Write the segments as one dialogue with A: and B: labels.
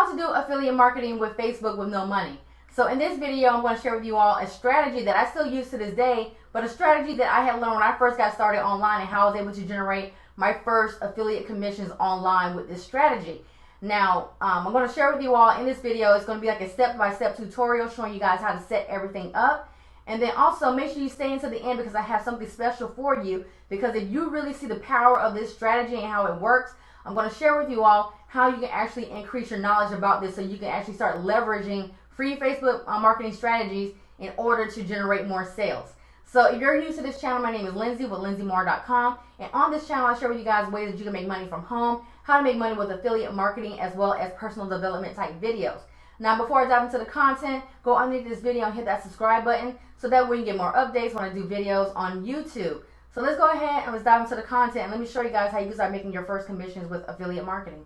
A: how to do affiliate marketing with Facebook with no money. So in this video, I'm going to share with you all a strategy that I still use to this day, but a strategy that I had learned when I first got started online and how I was able to generate my first affiliate commissions online with this strategy. Now, I'm going to share with you all in this video. It's going to be like a step-by-step tutorial showing you guys how to set everything up. And then also make sure you stay until the end because I have something special for you. Because if you really see the power of this strategy and how it works, I'm going to share with you all how you can actually increase your knowledge about this so you can actually start leveraging free Facebook marketing strategies in order to generate more sales. So if you're new to this channel, my name is Linsay with LinsayMoore.com, and on this channel I share with you guys ways that you can make money from home, how to make money with affiliate marketing, as well as personal development type videos. Now before I dive into the content, go underneath this video and hit that subscribe button so that way you get more updates when I do videos on YouTube. So let's go ahead and let's dive into the content and let me show you guys how you can start making your first commissions with affiliate marketing.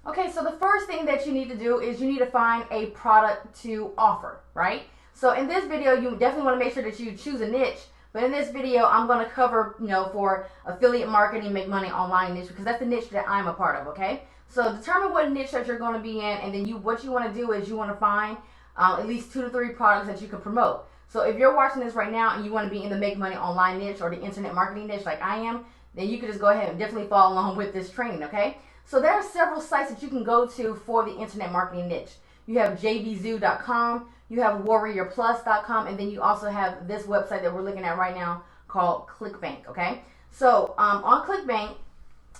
A: Okay, so the first thing that you need to do is you need to find a product to offer, right? So in this video, you definitely want to make sure that you choose a niche. But in this video, I'm going to cover, for affiliate marketing, make money online niche, because that's the niche that I'm a part of, okay? So determine what niche that you're going to be in, and then what you want to do is you want to find at least 2 to 3 products that you can promote. So if you're watching this right now and you want to be in the make money online niche or the internet marketing niche like I am, then you can just go ahead and definitely follow along with this training, okay? So there are several sites that you can go to for the internet marketing niche. You have jbzoo.com, you have warriorplus.com, and then you also have this website that we're looking at right now called ClickBank, okay? So on ClickBank,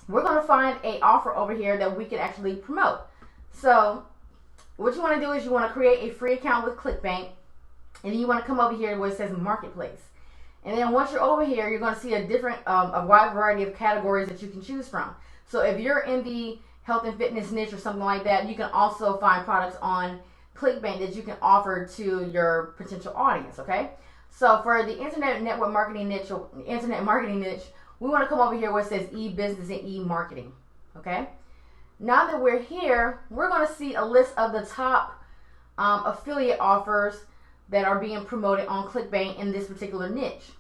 A: we're going to find an offer over here that we can actually promote. So what you want to do is you want to create a free account with ClickBank, and then you want to come over here where it says Marketplace. And then once you're over here, you're going to see a wide variety of categories that you can choose from. So if you're in the health and fitness niche or something like that, you can also find products on ClickBank that you can offer to your potential audience, okay? So for the internet network marketing niche, or internet marketing niche, we want to come over here where it says e-business and e-marketing, okay? Now that we're here, we're going to see a list of the top affiliate offers that are being promoted on ClickBank in this particular niche.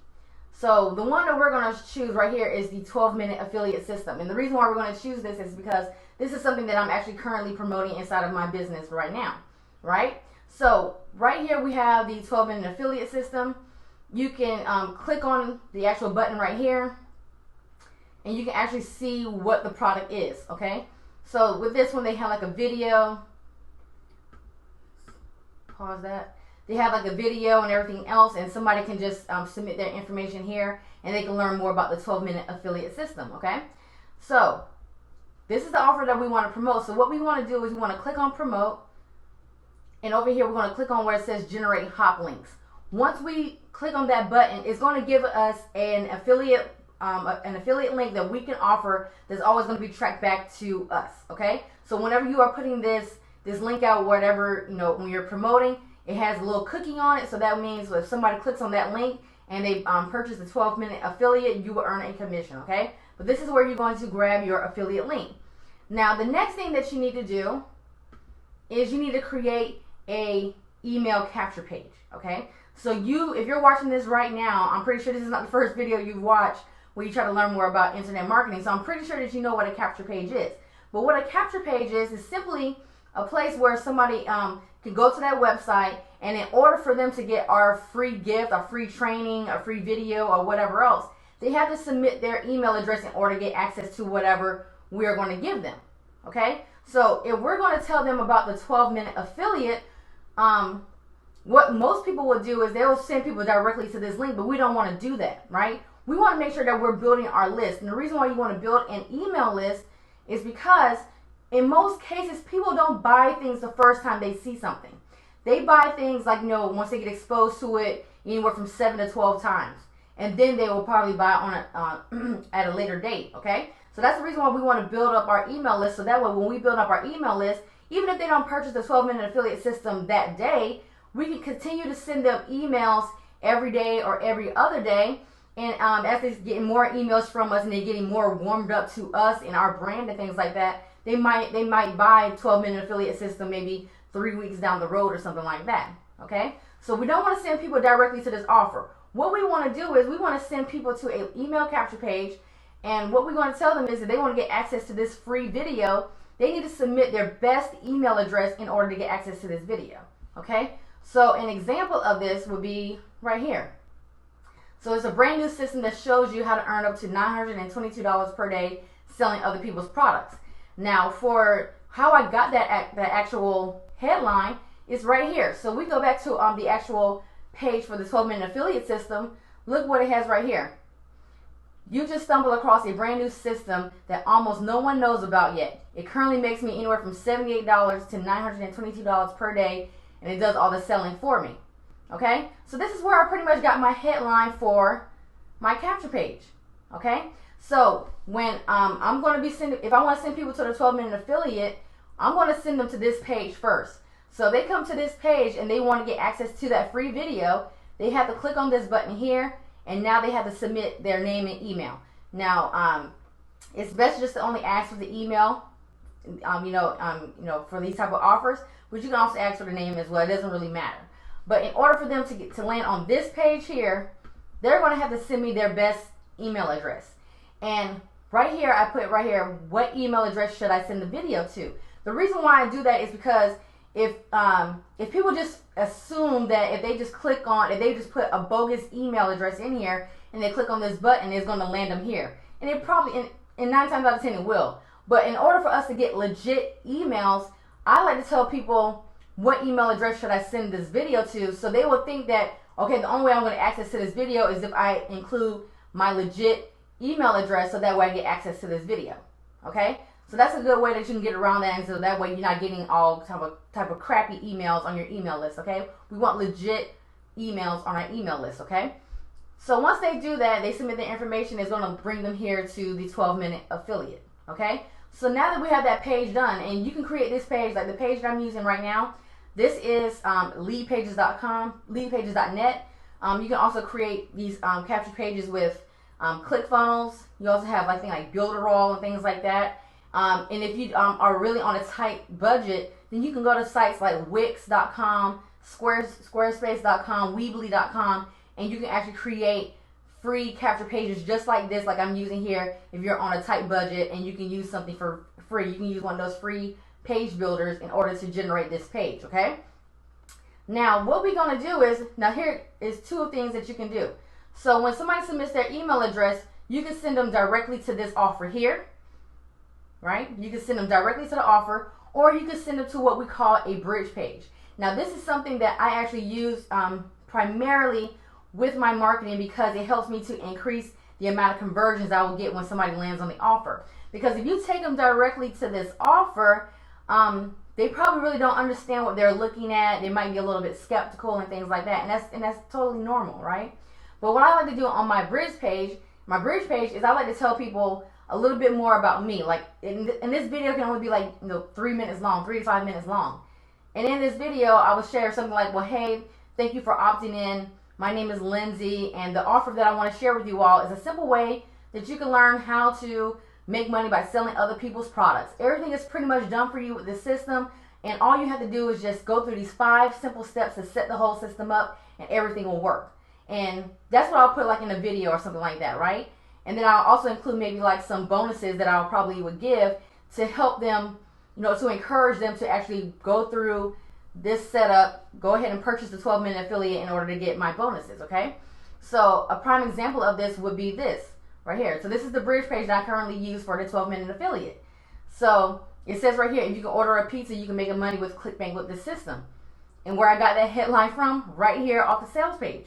A: So the one that we're going to choose right here is the 12-minute affiliate system. And the reason why we're going to choose this is because this is something that I'm actually currently promoting inside of my business right now, right? So right here we have the 12-minute affiliate system. You can click on the actual button right here and you can actually see what the product is, okay? So with this one, they have like a video. Pause that. They have like a video and everything else, and somebody can just submit their information here and they can learn more about the 12-minute affiliate system, okay? So this is the offer that we want to promote. So what we want to do is we want to click on promote, and over here we're going to click on where it says generate hop links. Once we click on that button, it's going to give us an affiliate link that we can offer that's always going to be tracked back to us, okay? So whenever you are putting this link out, whatever, when you're promoting, it has a little cookie on it, so that means if somebody clicks on that link and they purchase the 12-minute affiliate, you will earn a commission, okay? But this is where you're going to grab your affiliate link. Now, the next thing that you need to do is you need to create a email capture page, okay? So if you're watching this right now, I'm pretty sure this is not the first video you've watched where you try to learn more about internet marketing, so I'm pretty sure that you know what a capture page is. But what a capture page is simply a place where somebody can go to that website, and in order for them to get our free gift, our free training, our free video, or whatever else, they have to submit their email address in order to get access to whatever we are going to give them, okay? So if we're going to tell them about the 12-minute affiliate, what most people will do is they'll send people directly to this link, but we don't want to do that, right? We want to make sure that we're building our list. And the reason why you want to build an email list is because in most cases, people don't buy things the first time they see something. They buy things like, once they get exposed to it, anywhere from 7 to 12 times. And then they will probably buy on at a later date, okay? So that's the reason why we want to build up our email list. So that way, when we build up our email list, even if they don't purchase the 12-minute affiliate system that day, we can continue to send them emails every day or every other day. And as they're getting more emails from us and they're getting more warmed up to us and our brand and things like that, they might buy 12-minute affiliate system maybe 3 weeks down the road or something like that, okay? So we don't want to send people directly to this offer. What we want to do is we want to send people to an email capture page, and what we're going to tell them is that they want to get access to this free video they need to submit their best email address in order to get access to this video. Okay, so an example of this would be right here. So it's a brand new system that shows you how to earn up to $922 per day selling other people's products. Now, for how I got that actual headline is right here. So we go back to the actual page for the 12-minute affiliate system. Look what it has right here. You just stumbled across a brand new system that almost no one knows about yet. It currently makes me anywhere from $78 to $922 per day, and it does all the selling for me. Okay, so this is where I pretty much got my headline for my capture page. Okay, so when I'm going to be sending, if I want to send people to the 12-minute affiliate, I'm going to send them to this page first. So they come to this page and they want to get access to that free video, they have to click on this button here, and now they have to submit their name and email. Now, it's best just to only ask for the email, for these type of offers, but you can also ask for the name as well. It doesn't really matter. But in order for them to land on this page here, they're going to have to send me their best email address. And right here, I put right here, what email address should I send the video to? The reason why I do that is because if people just assume that if they just put a bogus email address in here and they click on this button, it's going to land them here. And it probably, in 9 times out of 10, it will. But in order for us to get legit emails, I like to tell people what email address should I send this video to, so they will think that, okay, the only way I'm going to access to this video is if I include my legit email address, so that way I get access to this video. Okay, so that's a good way that you can get around that, and so that way you're not getting all type of crappy emails on your email list. Okay, we want legit emails on our email list. Okay, so once they do that, they submit the information, it's going to bring them here to the 12-minute affiliate. Okay, so now that we have that page done, and you can create this page, like the page that I'm using right now. This is leadpages.com, leadpages.net. You can also create these capture pages with ClickFunnels. You also have like Builderall and things like that. And if you are really on a tight budget, then you can go to sites like Wix.com, Squarespace.com, Weebly.com, and you can actually create free capture pages just like this, like I'm using here, if you're on a tight budget and you can use something for free. You can use one of those free page builders in order to generate this page. Okay, now what we're going to do is, now here is 2 things that you can do. So when somebody submits their email address, you can send them directly to this offer here, right? You can send them directly to the offer, or you can send them to what we call a bridge page. Now this is something that I actually use primarily with my marketing, because it helps me to increase the amount of conversions I will get when somebody lands on the offer. Because if you take them directly to this offer, they probably really don't understand what they're looking at. They might be a little bit skeptical and things like that, and that's totally normal, right? But what I like to do on my bridge page is I like to tell people a little bit more about me. Like in this video can only be like 3 minutes long, 3 to 5 minutes long. And in this video, I will share something like, well, hey, thank you for opting in. My name is Lindsay, and the offer that I want to share with you all is a simple way that you can learn how to make money by selling other people's products. Everything is pretty much done for you with this system, and all you have to do is just go through these 5 simple steps to set the whole system up, and everything will work. And that's what I'll put like in a video or something like that, right? And then I'll also include maybe like some bonuses that I'll probably would give to help them, to encourage them to actually go through this setup, go ahead and purchase the 12-minute affiliate in order to get my bonuses. Okay, so a prime example of this would be this right here. So this is the bridge page that I currently use for the 12-minute affiliate. So it says right here, if you can order a pizza, you can make money with ClickBank with this system. And where I got that headline from, right here off the sales page.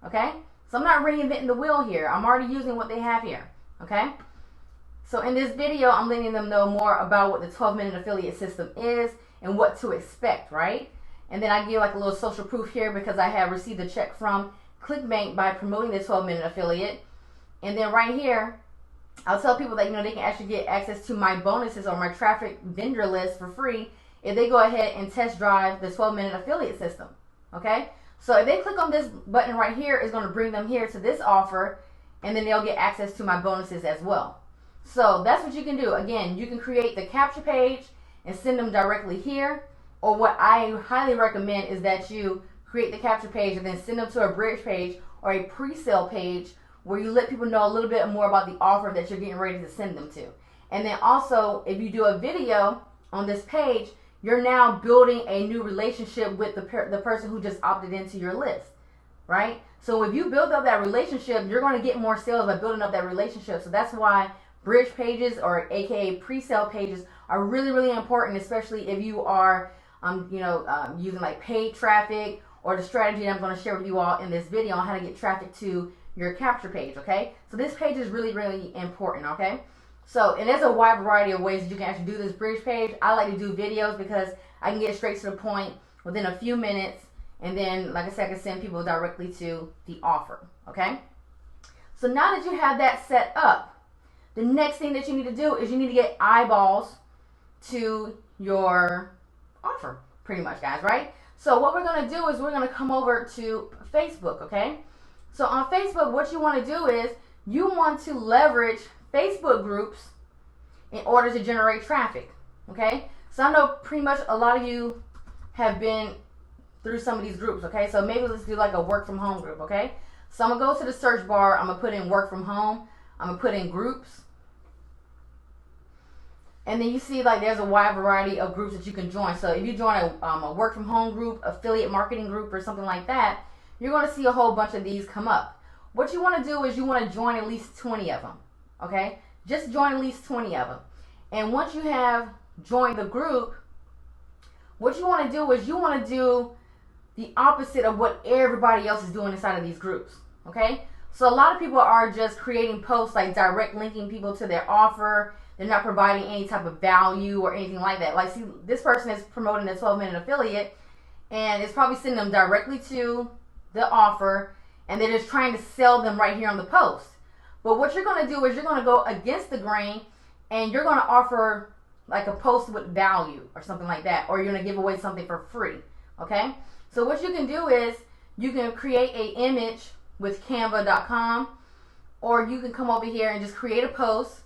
A: Okay, so I'm not reinventing the wheel here. I'm already using what they have here. Okay, so in this video, I'm letting them know more about what the 12-minute affiliate system is and what to expect, right? And then I give like a little social proof here, because I have received a check from ClickBank by promoting the 12-minute affiliate. And then right here, I'll tell people that they can actually get access to my bonuses or my traffic vendor list for free if they go ahead and test drive the 12-minute affiliate system. Okay, so if they click on this button right here, it's going to bring them here to this offer, and then they'll get access to my bonuses as well. So that's what you can do. Again, you can create the capture page and send them directly here, or what I highly recommend is that you create the capture page and then send them to a bridge page or a pre-sale page where you let people know a little bit more about the offer that you're getting ready to send them to. And then also, if you do a video on this page, you're now building a new relationship with the person who just opted into your list, right? So if you build up that relationship, you're going to get more sales by building up that relationship. So that's why bridge pages, or aka pre-sale pages, are really, really important, especially if you are using like paid traffic, or the strategy I'm going to share with you all in this video on how to get traffic to your capture page. Okay, so this page is really, really important. Okay, so, and there's a wide variety of ways that you can actually do this bridge page. I like to do videos because I can get straight to the point within a few minutes, and then, like I said, I can send people directly to the offer. Okay, so now that you have that set up, the next thing that you need to do is you need to get eyeballs to your offer, pretty much, guys, right? So what we're going to do is we're going to come over to Facebook. Okay, so on Facebook, what you want to do is you want to leverage Facebook groups in order to generate traffic. Okay, so I know pretty much a lot of you have been through some of these groups. Okay, so maybe let's do like a work from home group. Okay, so I'm gonna go to the search bar, I'm gonna put in work from home, I'm gonna put in groups, and then you see like there's a wide variety of groups that you can join. So if you join a work from home group, affiliate marketing group, or something like that, you're going to see a whole bunch of these come up. What you want to do is you want to join at least 20 of them. Okay, just join at least 20 of them. And once you have joined the group, what you want to do is you want to do the opposite of what everybody else is doing inside of these groups. Okay, so a lot of people are just creating posts like direct linking people to their offer. They're not providing any type of value or anything like that. Like, see, this person is promoting a 12-minute affiliate, and it's probably sending them directly to the offer, and they're just trying to sell them right here on the post. But what you're going to do is you're going to go against the grain, and you're going to offer like a post with value or something like that, or you're going to give away something for free. Okay, so what you can do is you can create an image with canva.com, or you can come over here and just create a post.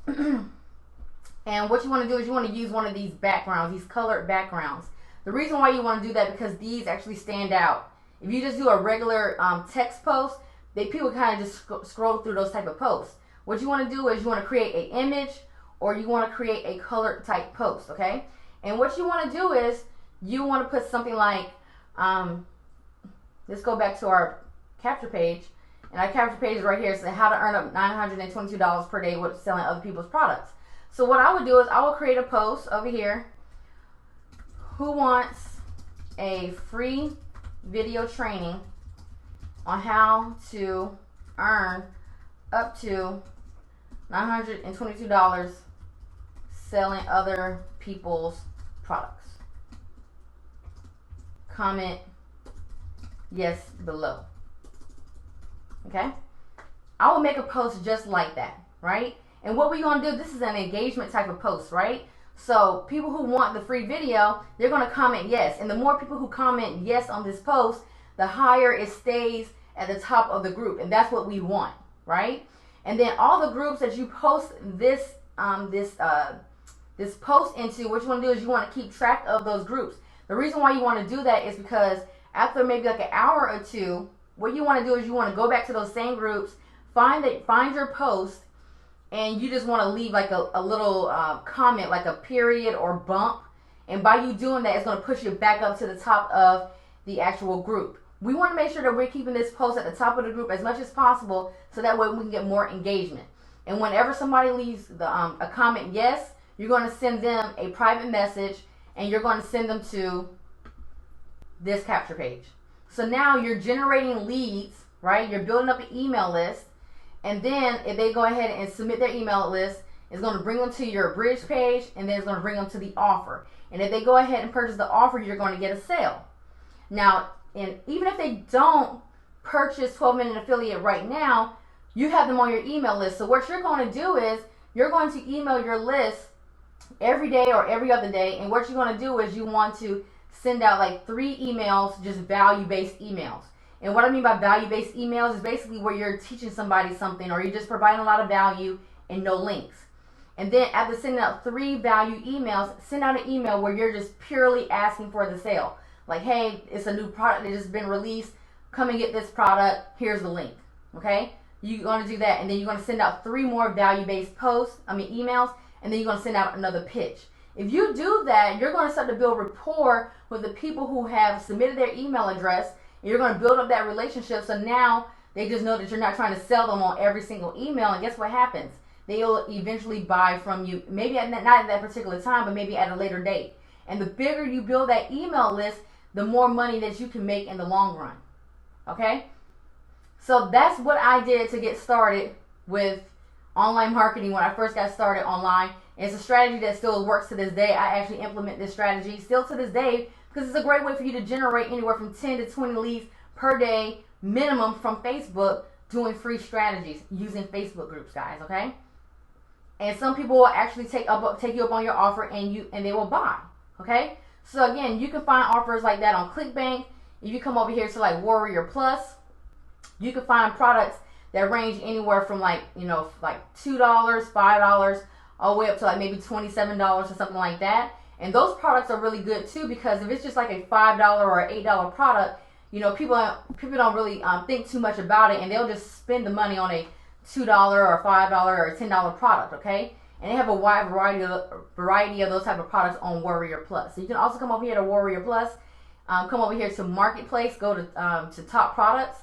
A: And what you want to do is you want to use one of these backgrounds, these colored backgrounds. The reason why you want to do that because these actually stand out. If you just do a regular text post, people kind of just scroll through those type of posts. What you want to do is you want to create an image, or you want to create a colored type post. Okay, and what you want to do is you want to put something like let's go back to our capture page. And our capture page is right here. So how to earn up $922 per day with selling other people's products. So what I would do is I will create a post over here. Who wants a free video training on how to earn up to $922 selling other people's products? Comment yes below. Okay, I will make a post just like that, right? And what we're going to do, this is an engagement type of post, right? So people who want the free video, they're going to comment yes. And the more people who comment yes on this post, the higher it stays at the top of the group. And that's what we want, right? And then all the groups that you post this post into, what you want to do is you want to keep track of those groups. The reason why you want to do that is because after maybe like an hour or two, what you want to do is you want to go back to those same groups, find your post, and you just want to leave like a little comment, like a period or bump. And by you doing that, it's going to push you back up to the top of the actual group. We want to make sure that we're keeping this post at the top of the group as much as possible, so that way we can get more engagement. And whenever somebody leaves a comment yes, you're going to send them a private message, and you're going to send them to this capture page. So now you're generating leads, right? You're building up an email list. And then if they go ahead and submit their email list, it's going to bring them to your bridge page, and then it's going to bring them to the offer. And if they go ahead and purchase the offer, you're going to get a sale. Now, and even if they don't purchase 12-minute affiliate right now, you have them on your email list. So what you're going to do is you're going to email your list every day or every other day. And what you're going to do is you want to send out like 3 emails, just value-based emails. And what I mean by value-based emails is basically where you're teaching somebody something, or you're just providing a lot of value and no links. And then after sending out 3 value emails, send out an email where you're just purely asking for the sale. Like, hey, it's a new product that just been released. Come and get this product. Here's the link. Okay? You're going to do that. And then you're going to send out 3 more value-based emails. and then you're going to send out another pitch. If you do that, you're going to start to build rapport with the people who have submitted their email address, and you're going to build up that relationship. So now they just know that you're not trying to sell them on every single email, and guess what happens? They'll eventually buy from you, maybe not at that particular time, but maybe at a later date. And the bigger you build that email list, the more money that you can make in the long run. Okay? So that's what I did to get started with online marketing when I first got started online. And it's a strategy that still works to this day. I actually implement this strategy still to this day because it's a great way for you to generate anywhere from 10 to 20 leads per day minimum from Facebook doing free strategies using Facebook groups, guys, okay? And some people will actually take you up on your offer and they will buy, okay? So again, you can find offers like that on ClickBank. If you come over here to like Warrior Plus, you can find products that range anywhere from like $2, $5, all the way up to like maybe $27 or something like that. And those products are really good too, because if it's just like a $5 or $8 product, people don't really think too much about it, and they'll just spend the money on a $2 or $5 or $10 product, okay? And they have a wide variety of those type of products on Warrior Plus. So you can also come over here to Warrior Plus, come over here to Marketplace, go to Top Products,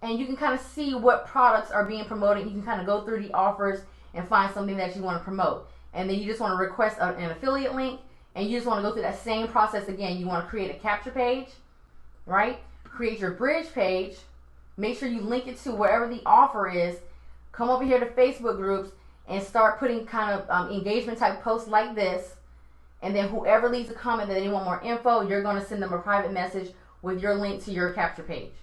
A: and you can kind of see what products are being promoted. You can kind of go through the offers and find something that you want to promote. And then you just want to request an affiliate link, and you just want to go through that same process again. You want to create a capture page, right? Create your bridge page. Make sure you link it to wherever the offer is. Come over here to Facebook groups and start putting kind of engagement type posts like this. And then whoever leaves a comment that they want more info, you're going to send them a private message with your link to your capture page.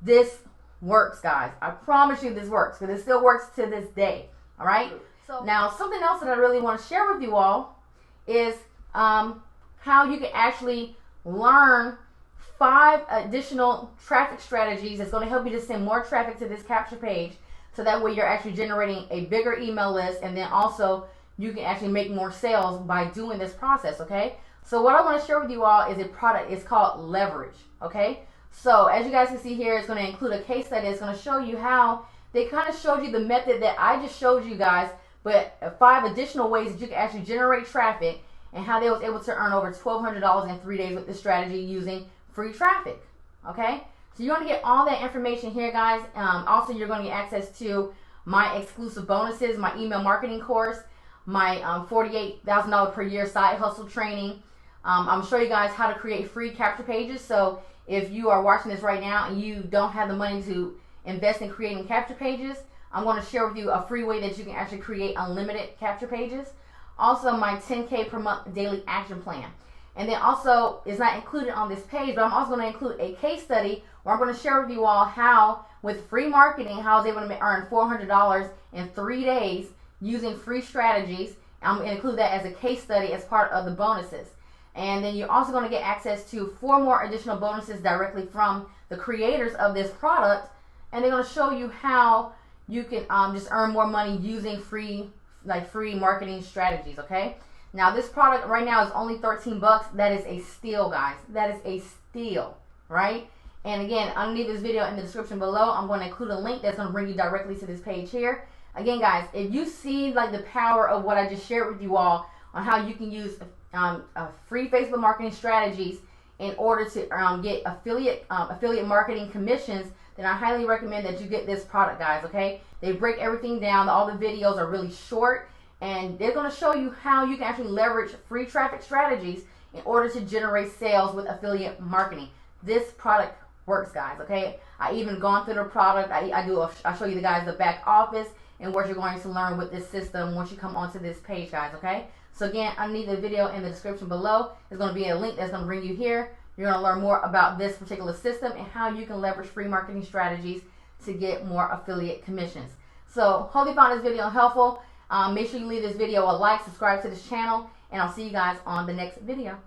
A: This works, guys. I promise you this works, because it still works to this day. All right? So now, something else that I really want to share with you all is how you can actually learn 5 additional traffic strategies that's going to help you to send more traffic to this capture page, so that way you're actually generating a bigger email list, and then also you can actually make more sales by doing this process, okay? So what I want to share with you all is a product. It's called Leverage, okay? So as you guys can see here, it's going to include a case study. It's going to show you how they kind of showed you the method that I just showed you guys, but 5 additional ways that you can actually generate traffic, and how they was able to earn over $1,200 in 3 days with this strategy using free traffic, okay? So you're going to get all that information here, guys. Also, you're going to get access to my exclusive bonuses, my email marketing course, my $48,000 per year side hustle training. I'm going to show you guys how to create free capture pages. So if you are watching this right now and you don't have the money to invest in creating capture pages, I'm going to share with you a free way that you can actually create unlimited capture pages. Also, my 10K per month daily action plan. And then also, it's not included on this page, but I'm also going to include a case study where I'm going to share with you all how, with free marketing, how I was able to earn $400 in 3 days using free strategies. I'm going to include that as a case study as part of the bonuses. And then you're also going to get access to 4 more additional bonuses directly from the creators of this product. And they're going to show you how you can just earn more money using free marketing strategies, okay? Now, this product right now is only 13 bucks. That is a steal, guys. That is a steal, right? And again, underneath this video in the description below, I'm going to include a link that's going to bring you directly to this page here. Again, guys, if you see like the power of what I just shared with you all on how you can use free Facebook marketing strategies in order to get affiliate marketing commissions, then I highly recommend that you get this product, guys, okay? They break everything down. All the videos are really short, and they're going to show you how you can actually leverage free traffic strategies in order to generate sales with affiliate marketing. This product works, guys, okay? I even gone through the product. I'll show you the guys the back office and what you're going to learn with this system once you come onto this page, guys, okay? So again, underneath the video in the description below is going to be a link that's going to bring you here. You're going to learn more about this particular system and how you can leverage free marketing strategies to get more affiliate commissions. So hope you found this video helpful. Make sure you leave this video a like, subscribe to this channel, and I'll see you guys on the next video.